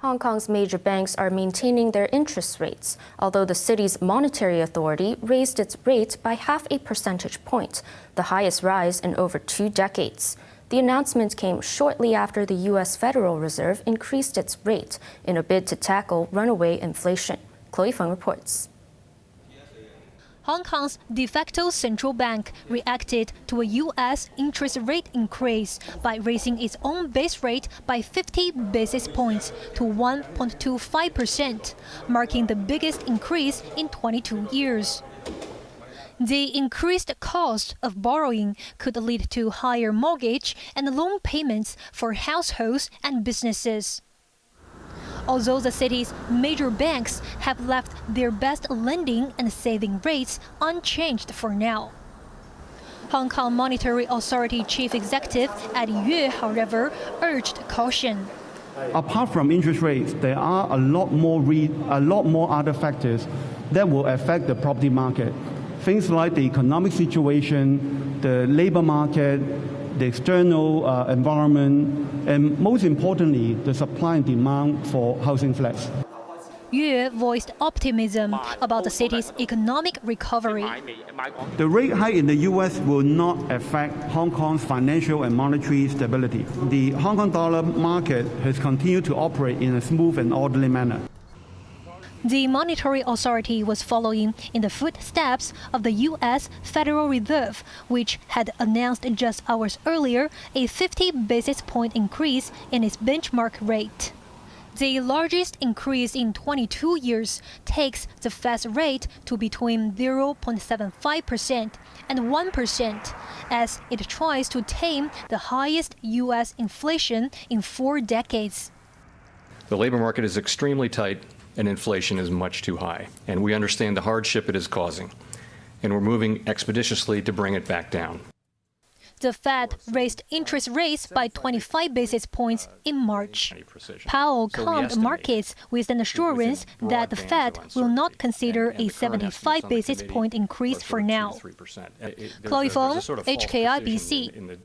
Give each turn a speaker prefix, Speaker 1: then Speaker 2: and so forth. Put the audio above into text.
Speaker 1: Hong Kong's major banks are maintaining their interest rates, although the city's monetary authority raised its rate by half a percentage point, the highest rise in over 2 decades. The announcement came shortly after the U.S. Federal Reserve increased its rate in a bid to tackle runaway inflation. Chloe Feng reports.
Speaker 2: Hong Kong's de facto central bank reacted to a U.S. interest rate increase by raising its own base rate by 50 basis points to 1.25%, marking the biggest increase in 22 years. The increased cost of borrowing could lead to higher mortgage and loan payments for households and businesses. Although the city's major banks have left their best lending and saving rates unchanged for now. Hong Kong Monetary Authority Chief Executive Eddie Yue, however, urged caution.
Speaker 3: Apart from interest rates, there are a lot more other factors that will affect the property market. Things like the economic situation, the labor market, the external environment, and most importantly, the supply and demand for housing flats.
Speaker 2: Yue voiced optimism about the city's economic recovery.
Speaker 3: The rate hike in the U.S. will not affect Hong Kong's financial and monetary stability. The Hong Kong dollar market has continued to operate in a smooth and orderly manner.
Speaker 2: The Monetary Authority was following in the footsteps of the U.S. Federal Reserve, which had announced just hours earlier a 50 basis point increase in its benchmark rate. The largest increase in 22 years takes the Fed's rate to between 0.75% and 1% as it tries to tame the highest U.S. inflation in 4 decades.
Speaker 4: The labor market is extremely tight and inflation is much too high. And we understand the hardship it is causing. And we're moving expeditiously to bring it back down.
Speaker 2: The Fed raised interest rates by 25 basis points in March. Powell calmed markets with an assurance that the Fed will not consider a 75 basis point increase for now. Chloe Feng, HKIBC.